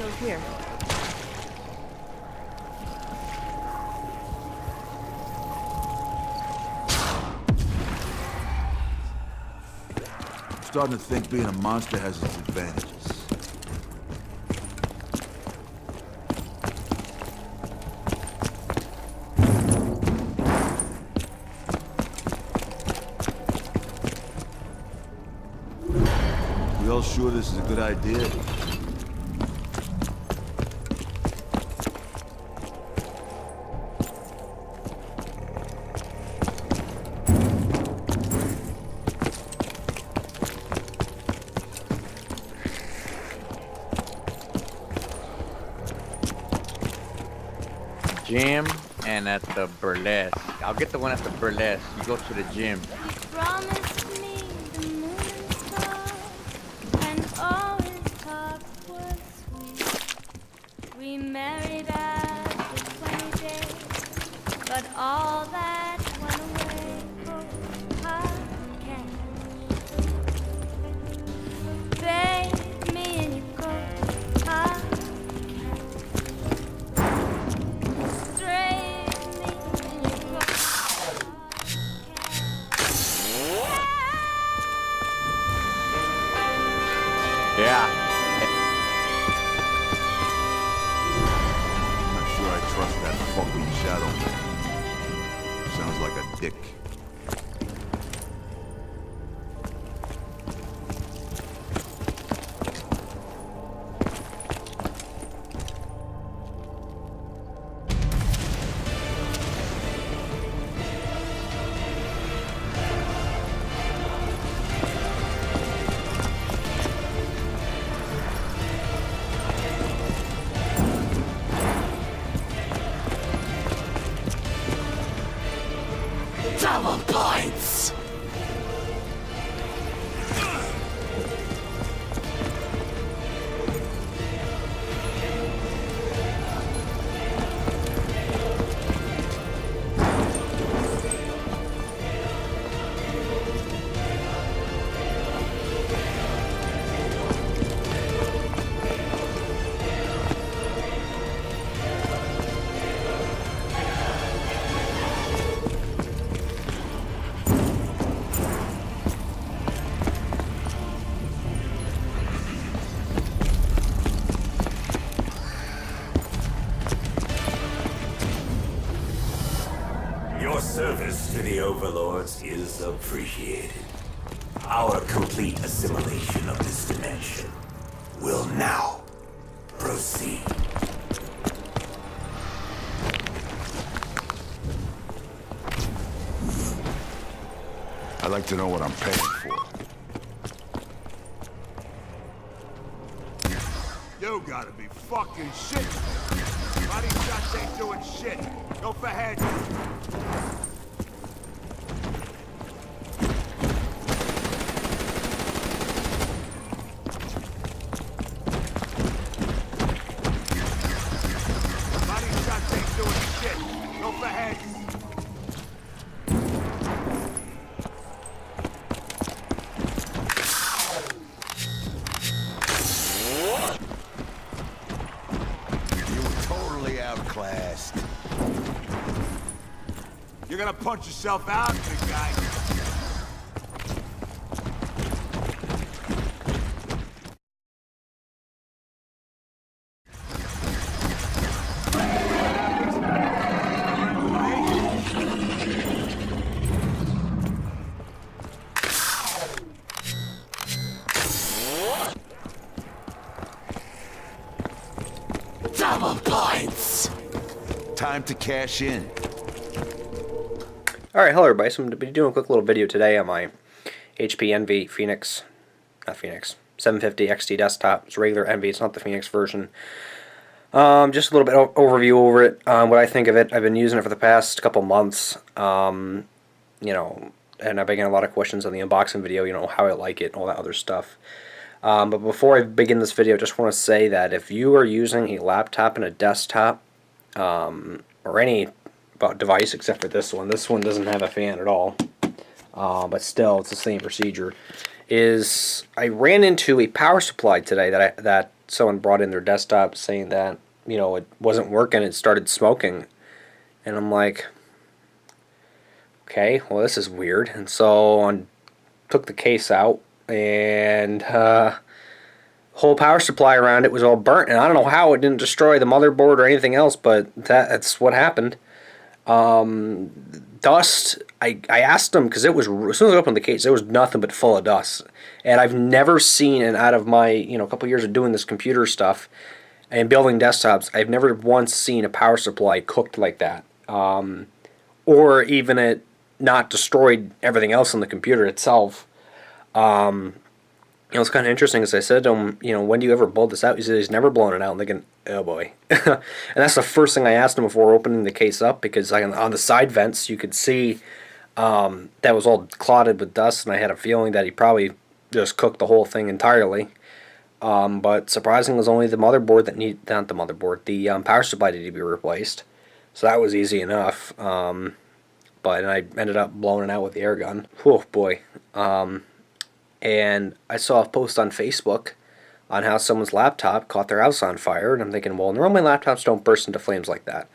shows here. I'm starting to think being a monster has its advantages. We all sure this is a good idea? Gym and at the burlesque. I'll get the one at the burlesque. You go to the gym. You promised me the moon and stars, and all his talk was sweet. We married after 20 days, but all that went away. Oh, I can't. Bathe me in your coat. I Yeah. I'm not sure I trust that fucking shadow man. Sounds like a dick. Double points! Your service to the Overlords is appreciated. Our complete assimilation of this dimension will now proceed. I'd like to know what I'm paying for. You gotta be fucking shit. Body shots ain't doing shit. Go for head. Body shots ain't doing shit. Go for head. You were totally outclassed. You're gonna punch yourself out, big guy. Double points! Time to cash in. Alright, hello everybody, so I'm going to be doing a quick little video today on my HP Envy Phoenix, not Phoenix, 750 XT desktop. It's regular Envy, it's not the Phoenix version. Just a little bit of overview over it, what I think of it. I've been using it for the past couple months, you know, and I've been getting a lot of questions on the unboxing video, you know, how I like it and all that other stuff. But before I begin this video, I just want to say that if you are using a laptop and a desktop, or any device except for this one doesn't have a fan at all, but still it's the same procedure, is I ran into a power supply today that someone brought in their desktop saying that, you know, it wasn't working, it started smoking. And I'm like, okay, well, this is weird. And so I took the case out, and whole power supply around it was all burnt. And I don't know how it didn't destroy the motherboard or anything else, but that's what happened. Dust, I asked them, because it was, as soon as I opened the case, it was nothing but full of dust. And I've never seen, and out of my, you know, couple years of doing this computer stuff and building desktops, I've never once seen a power supply cooked like that. Or even it not destroyed everything else in the computer itself. You know, it's kind of interesting, as I said to him, you know, when do you ever blow this out? He said he's never blown it out. I'm thinking, oh boy. And that's the first thing I asked him before opening the case up, because on the side vents you could see that was all clotted with dust, and I had a feeling that he probably just cooked the whole thing entirely. But surprisingly, it was only the motherboard that not the motherboard, the power supply needed to be replaced. So that was easy enough. But I ended up blowing it out with the air gun. Oh boy. And I saw a post on Facebook on how someone's laptop caught their house on fire, and I'm thinking, well, normally laptops don't burst into flames like that.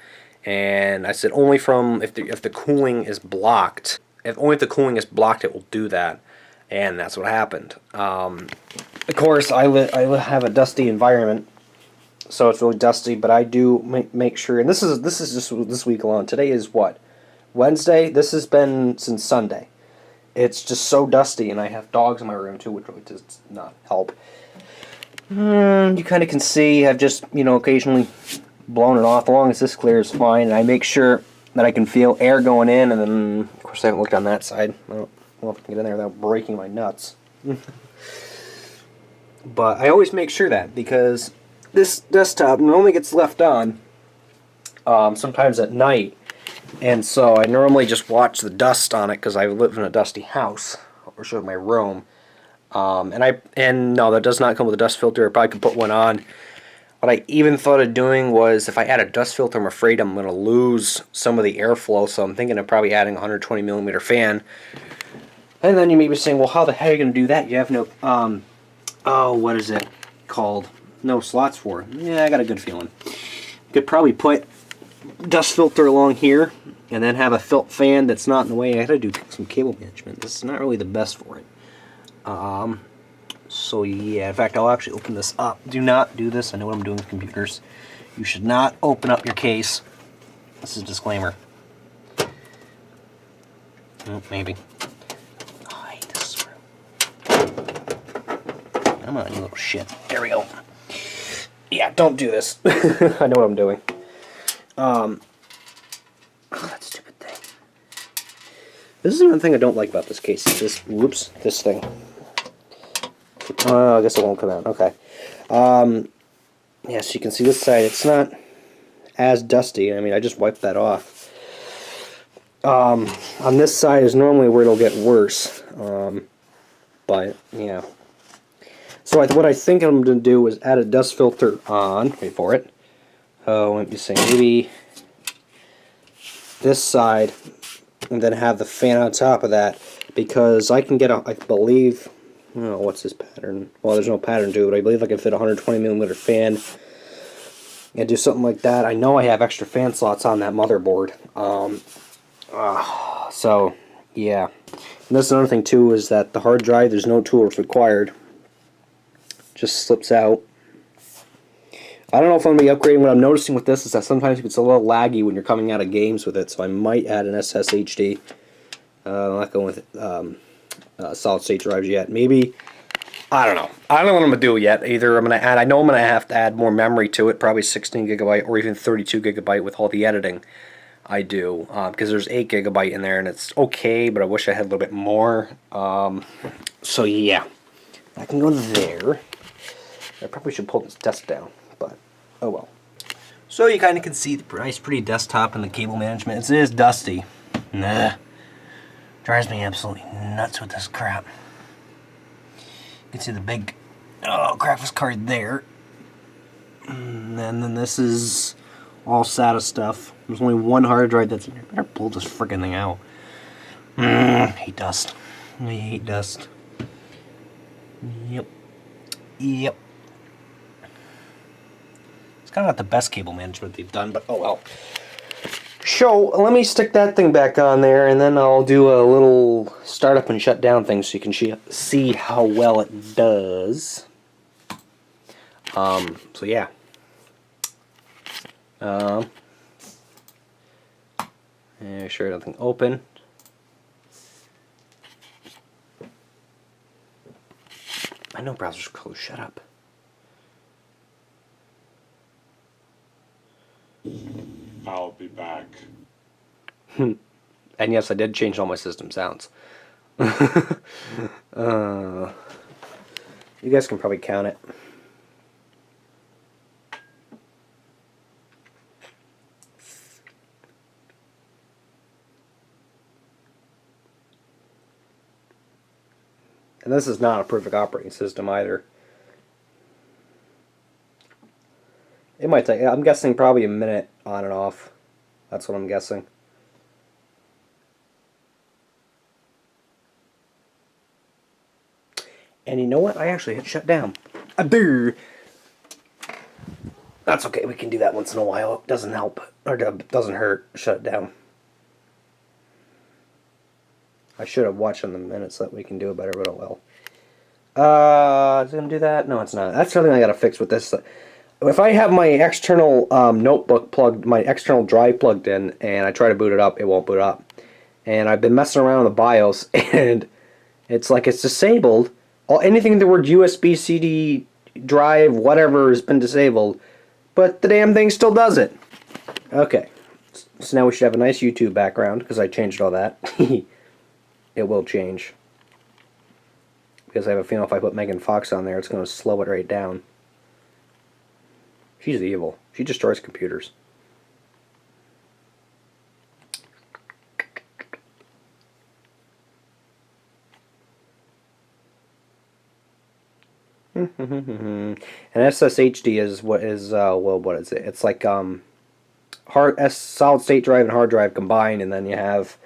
And I said, only from if the cooling is blocked. Only if the cooling is blocked, it will do that. And that's what happened. Of course, I have a dusty environment, so it's really dusty. But I do make sure, and this is just this week alone. Today is what? Wednesday. This has been since Sunday. It's just so dusty, and I have dogs in my room too, which really does not help. You kind of can see I've just, you know, occasionally blown it off. As long as this clears, fine. And I make sure that I can feel air going in, and then, of course, I haven't looked on that side. I don't know if I can get in there without breaking my nuts. But I always make sure that, because this desktop normally gets left on sometimes at night. And so I normally just watch the dust on it, because I live in a dusty house. I'll show my room. And no, that does not come with a dust filter. I probably could put one on. What I even thought of doing was, if I add a dust filter, I'm afraid I'm going to lose some of the airflow. So I'm thinking of probably adding a 120 millimeter fan. And then you may be saying, well, how the hell are you going to do that? You have no, what is it called? No slots for it. Yeah, I got a good feeling. You could probably put dust filter along here, and then have a fan that's not in the way. I gotta do some cable management. This is not really the best for it. So yeah, in fact, I'll actually open this up. Do not do this. I know what I'm doing with computers. You should not open up your case. This is a disclaimer. Oh, maybe. Oh, I hate this screw. Come on, you little shit. There we go. Yeah, don't do this. I know what I'm doing. Oh, that stupid thing. This is another thing I don't like about this case. This, whoops, this thing. I guess it won't come out. Okay. Yeah, so you can see this side. It's not as dusty. I mean, I just wiped that off. On this side is normally where it'll get worse. But, yeah. So what I think I'm going to do is add a dust filter on. Wait for it. Oh, let me say, maybe this side, and then have the fan on top of that, because I can get I believe, oh, what's this pattern? Well, there's no pattern to it, but I believe I can fit a 120 millimeter fan and do something like that. I know I have extra fan slots on that motherboard. So, yeah. And that's another thing, too, is that the hard drive, there's no tools required. Just slips out. I don't know if I'm going to be upgrading. What I'm noticing with this is that sometimes it's a little laggy when you're coming out of games with it, so I might add an SSHD. I'm not going with solid state drives yet. Maybe, I don't know. I don't know what I'm going to do yet. Either I'm going to add, I know I'm going to have to add more memory to it, probably 16 gigabyte or even 32 gigabyte with all the editing I do, because there's 8 gigabyte in there, and it's okay, but I wish I had a little bit more. So yeah, I can go there. I probably should pull this desk down. But, oh well. So you kind of can see the nice, pretty desktop and the cable management. It is dusty. Nah. Drives me absolutely nuts with this crap. You can see the big graphics card there. And then this is all SATA stuff. There's only one hard drive that's in here. Better pull this friggin' thing out. I hate dust. I hate dust. Yep. Yep. kind of not the best cable management they've done, but oh well. So, let me stick that thing back on there, and then I'll do a little startup and shut down thing so you can see how well it does. So yeah. Make sure nothing open. I know browser's closed. Shut up. I'll be back. And yes, I did change all my system sounds. You guys can probably count it. And this is not a perfect operating system either. It might take, I'm guessing probably a minute on and off. That's what I'm guessing. And you know what? I actually hit shut down. That's okay. We can do that once in a while. It doesn't help. Or doesn't hurt. Shut it down. I should have watched in the minutes so that we can do it better, but oh well. Is it going to do that? No, it's not. That's something I got to fix with this. If I have my external notebook plugged, my external drive plugged in, and I try to boot it up, it won't boot up. And I've been messing around with the BIOS, and it's like it's disabled. Anything the word USB, CD, drive, whatever has been disabled, but the damn thing still does it. Okay, so now we should have a nice YouTube background, because I changed all that. It will change. Because I have a feeling if I put Megan Fox on there, it's going to slow it right down. She's evil. She destroys computers. And SSHD is what is well, what is it? It's like solid state drive and hard drive combined, and then you have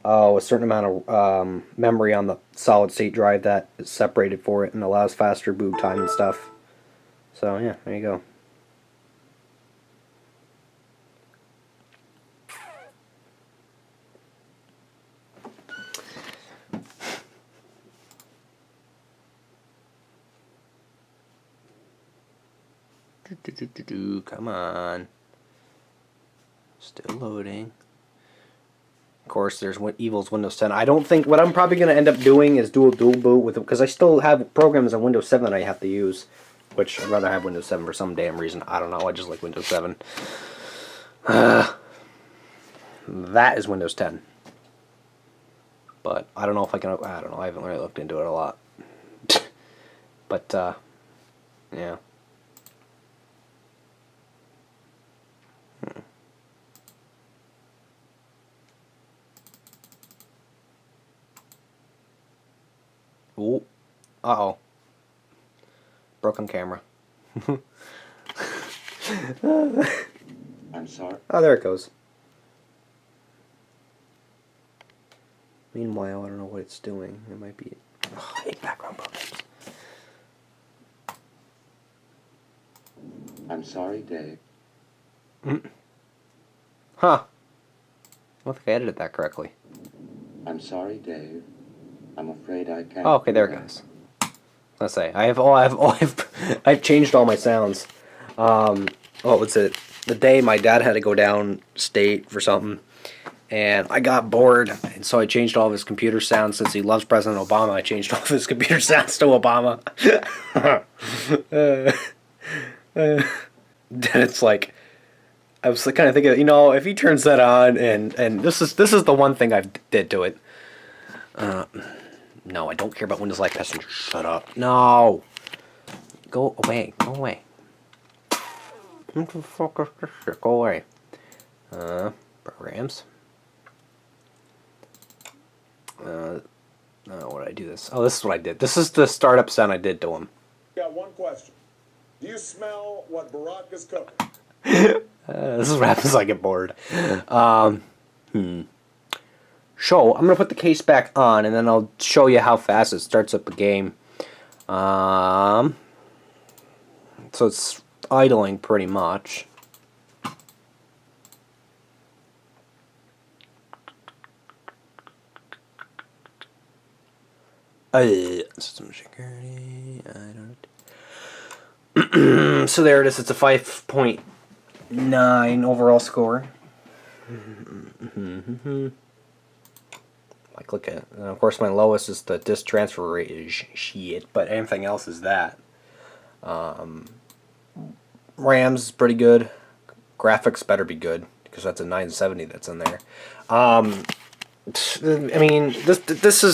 a certain amount of memory on the solid state drive that is separated for it and allows faster boot time and stuff. So yeah, there you go. Come on. Still loading. Of course, there's Evil's Windows 10. I don't think what I'm probably going to end up doing is dual boot with it, because I still have programs on Windows 7 that I have to use, which I'd rather have Windows 7 for some damn reason. I don't know. I just like Windows 7. That is Windows 10. But I don't know if I can. I don't know. I haven't really looked into it a lot. But yeah. Ooh. Uh-oh. Broken camera. I'm sorry. Oh, there it goes. Meanwhile, I don't know what it's doing. It might be... Oh, I hate background programs. I'm sorry, Dave. Huh. I don't think I edited that correctly. I'm sorry, Dave. I'm afraid I can't. Oh, okay, there it goes. Let's say I've changed all my sounds. What was it? The day my dad had to go down state for something, and I got bored, and so I changed all of his computer sounds. Since he loves President Obama, I changed all of his computer sounds to Obama. Then it's like, I was kind of thinking, you know, if he turns that on, and this is the one thing I did to it. No, I don't care about Windows Live Passenger. Shut up. No. Go away. Go away. What the fuck is this shit? Go away. Programs. What did I do this? Oh, this is what I did. This is the startup sound I did to him. Got one question. Do you smell what Barack is cooking? This is what happens when I get bored. So, I'm going to put the case back on, and then I'll show you how fast it starts up a game. So it's idling pretty much. System security. I don't. So there it is. It's a 5.9 overall score. I click it. And of course, my lowest is the disk transfer rate is shit, but anything else is that. RAM's pretty good. Graphics better be good because that's a 970 that's in there. I mean, this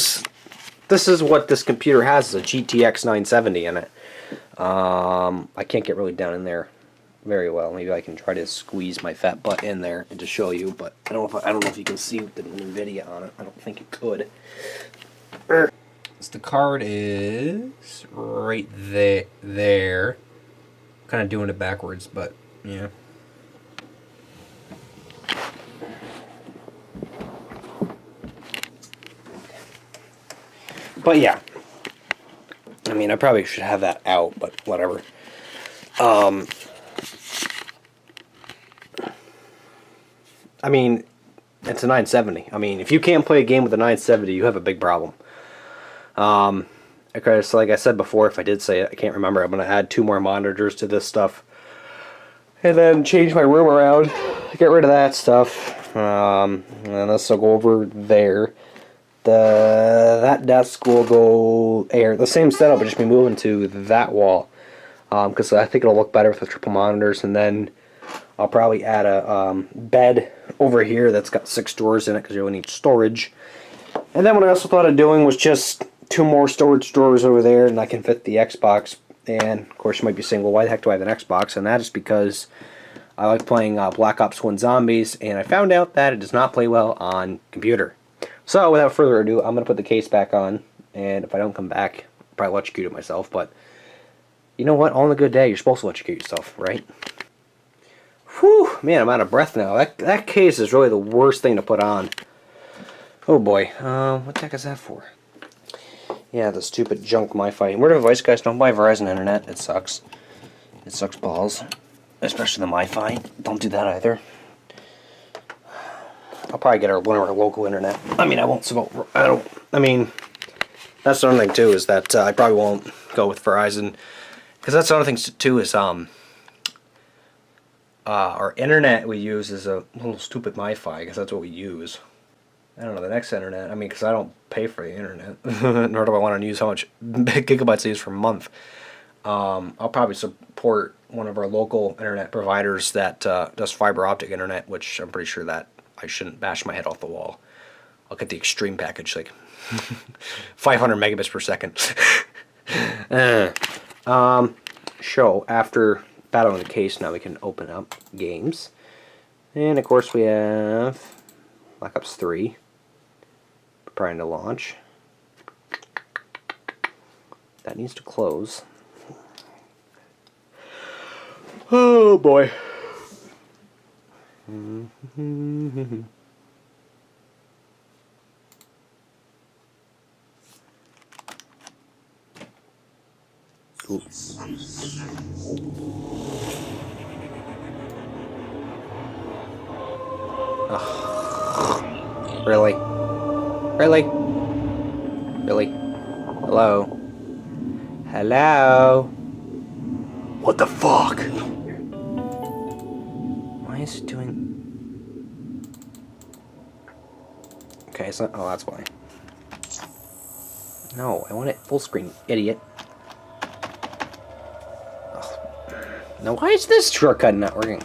is what this computer has, is a GTX 970 in it. I can't get really down in there very well. Maybe I can try to squeeze my fat butt in there and just show you, but I don't know if you can see the NVIDIA on it. I don't think you could. So the card is right there. Kind of doing it backwards, but yeah. But yeah, I mean, I probably should have that out, but whatever. I mean, it's a 970. I mean, if you can't play a game with a 970, you have a big problem. Okay, so like I said before, if I did say it, I can't remember. I'm going to add 2 more monitors to this stuff. And then change my room around. Get rid of that stuff. And this will go over there. That desk will go the same setup, but just be moving to that wall. Because I think it'll look better with the triple monitors. And then I'll probably add a bed over here that's got 6 drawers in it because you really need storage. And then what I also thought of doing was just 2 more storage drawers over there, and I can fit the Xbox. And of course you might be saying, well, why the heck do I have an Xbox? And that is because I like playing Black Ops 1 Zombies, and I found out that it does not play well on computer. So without further ado, I'm going to put the case back on, and if I don't come back, I'll probably electrocute it myself. But you know what? On a good day, you're supposed to electrocute yourself, right? Whew, man, I'm out of breath now. That case is really the worst thing to put on. Oh boy, what the heck is that for? Yeah, the stupid junk MiFi. Word of advice, guys, don't buy Verizon Internet. It sucks. It sucks balls. Especially the MiFi. Don't do that either. I'll probably get one of our local internet. I mean, I won't. I mean, that's the other thing too, is that I probably won't go with Verizon, because that's the other thing too, is our internet we use is a little stupid MiFi, because that's what we use. I don't know, the next internet, I mean, because I don't pay for the internet, nor do I want to use how much gigabytes I use per month. I'll probably support one of our local internet providers that does fiber optic internet, which I'm pretty sure that I shouldn't bash my head off the wall. I'll get the extreme package, like 500 megabits per second. So after battling the case, now we can open up games. And of course we have Black Ops 3 preparing to launch. That needs to close. Oh boy. Oops. Really? Really? Really? Hello? Hello? What the fuck? Why is it doing... Okay, it's not... Oh, that's why. No, I want it full screen, idiot. Ugh. Now, why is this shortcut not working?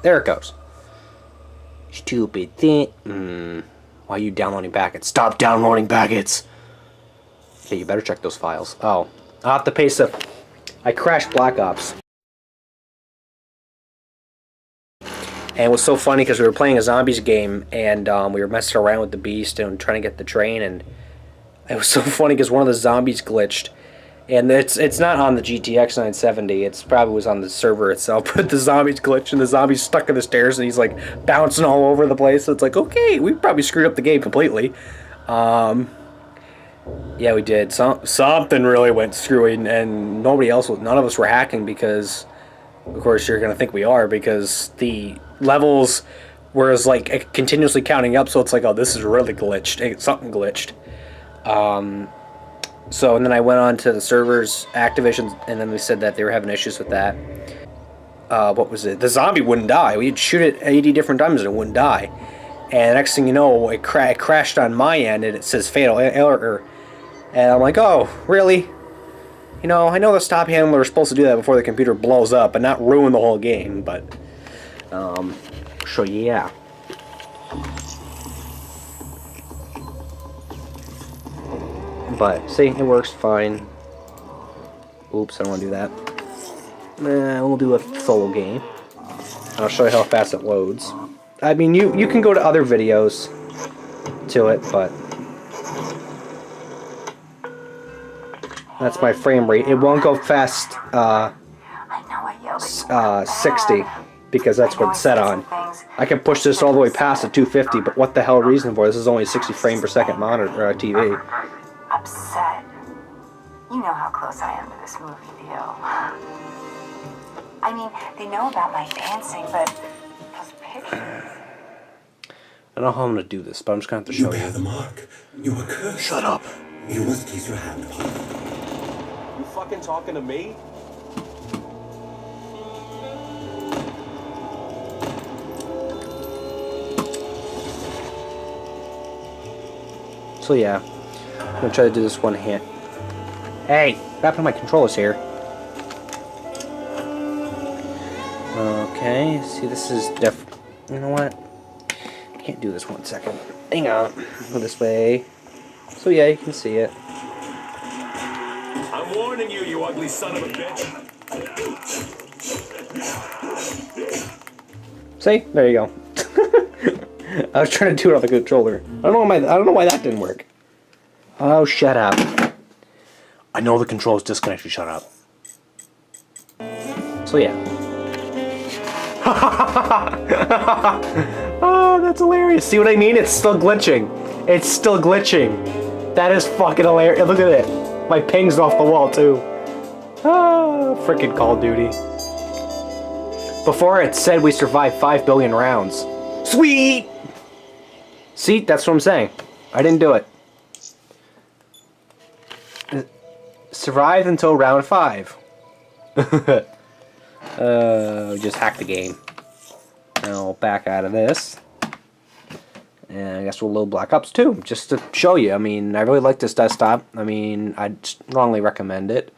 There it goes. Stupid thing. Why are you downloading packets? Stop downloading packets! Okay, you better check those files. Oh, I'll have to pay some... I crashed Black Ops. And it was so funny because we were playing a zombies game, and we were messing around with the beast and trying to get the train, and it was so funny because one of the zombies glitched. And it's not on the GTX 970, it's probably was on the server itself, but the zombies glitched and the zombie's stuck in the stairs and he's like bouncing all over the place. So it's like, okay, we probably screwed up the game completely. Yeah, we did. Something really went screwy, and none of us were hacking because Of course, you're gonna think we are because the levels were like continuously counting up, so it's like, oh, this is really glitched. Hey, something glitched. So, and then I went on to the servers, Activision, and then they said that they were having issues with that. What was it? The zombie wouldn't die. We'd shoot it 80 different times and it wouldn't die. And the next thing you know, it crashed on my end and it says fatal error. And I'm like, oh, really? You know, I know the stop handler is supposed to do that before the computer blows up and not ruin the whole game, but... so yeah. But, see, it works fine. Oops, I don't want to do that. We'll do a solo game. I'll show you how fast it loads. I mean, you can go to other videos to it, but... that's my frame rate. It won't go fast, 60, because that's what it's set on. I can push this all the way past the 250, but what the hell reason for this is only a 60 frame per second monitor TV. Upset. You know how close I am to this movie deal. I mean, they know about my dancing, but those pictures... I don't know how I'm gonna do this, but I'm just gonna have to show you. You bear the mark. You are cursed. Shut up. You must place your hand upon it. You fucking talking to me? So yeah, I'm gonna try to do this one hand. Hey, what happened to my controllers here? Okay, see, this is you know what? I can't do this 1 second. Hang on. Go this way. So yeah, you can see it. I'm warning you, you ugly son of a bitch. See? There you go. I was trying to do it on the controller. I don't know why that didn't work. Oh, shut up. I know the controller's disconnected. Shut up. So yeah. Oh, that's hilarious. See what I mean? It's still glitching. It's still glitching. That is fucking hilarious. Look at it. My ping's off the wall too. Ah, freaking Call of Duty. Before it said we survived 5 billion rounds. Sweet! See, that's what I'm saying. I didn't do it. Survived until round 5. Just hack the game. Now back out of this. And I guess we'll load Black Ops 2, just to show you. I mean, I really like this desktop. I mean, I'd strongly recommend it.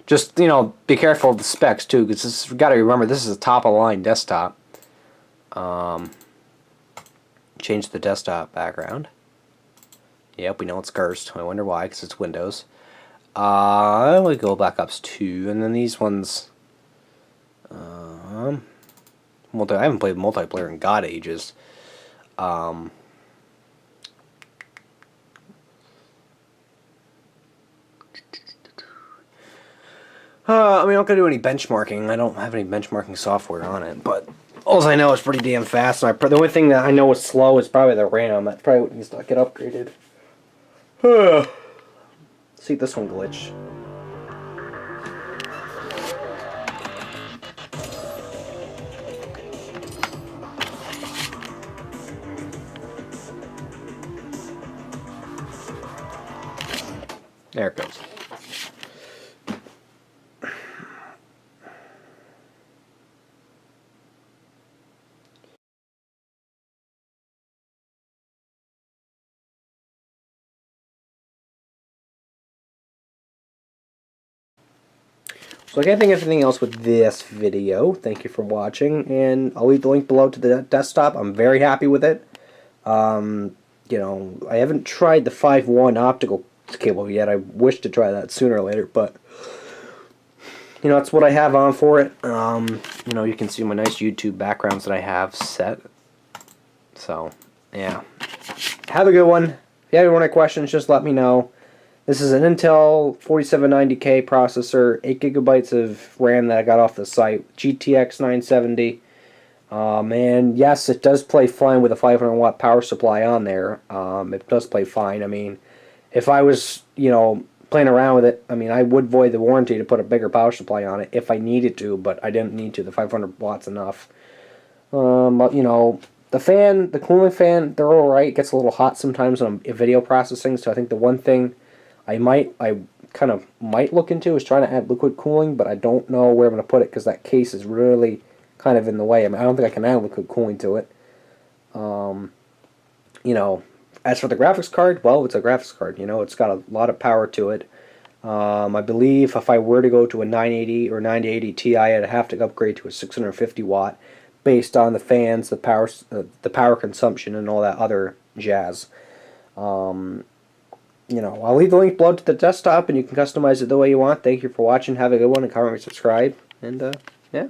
Just, you know, be careful of the specs, too, because you got to remember, this is a top-of-the-line desktop. Change the desktop background. Yep, we know it's cursed. I wonder why, because it's Windows. We go Black Ops 2, and then these ones... I haven't played multiplayer in God ages. I mean, I'm not going to do any benchmarking. I don't have any benchmarking software on it, but all I know is pretty damn fast. And the only thing that I know is slow is probably the RAM. That's probably what needs to get upgraded. See, this one glitched. There it goes. So I can't think of anything else with this video. Thank you for watching, and I'll leave the link below to the desktop. I'm very happy with it. You know, I haven't tried the 5.1 optical cable yet. I wish to try that sooner or later, but you know, that's what I have on for it. You know, you can see my nice YouTube backgrounds that I have set. So, yeah. Have a good one. If you have any questions, just let me know. This is an Intel 4790K processor, 8 gigabytes of RAM that I got off the site, GTX 970. And yes, it does play fine with a 500 watt power supply on there. It does play fine. I mean, if I was, you know, playing around with it. I mean, I would void the warranty to put a bigger power supply on it if I needed to, but I didn't need to. The 500 watts enough. But, you know, the fan, the cooling fan, they're alright. It gets a little hot sometimes when I'm video processing, so I think the one thing I kind of might look into is trying to add liquid cooling, but I don't know where I'm going to put it because that case is really kind of in the way. I mean, I don't think I can add liquid cooling to it. You know, as for the graphics card, well, it's a graphics card. You know, it's got a lot of power to it. I believe if I were to go to a 980 or 9080 Ti, I'd have to upgrade to a 650 watt based on the fans, the power consumption, and all that other jazz. You know, I'll leave the link below to the desktop, and you can customize it the way you want. Thank you for watching. Have a good one, and comment and subscribe. And, yeah.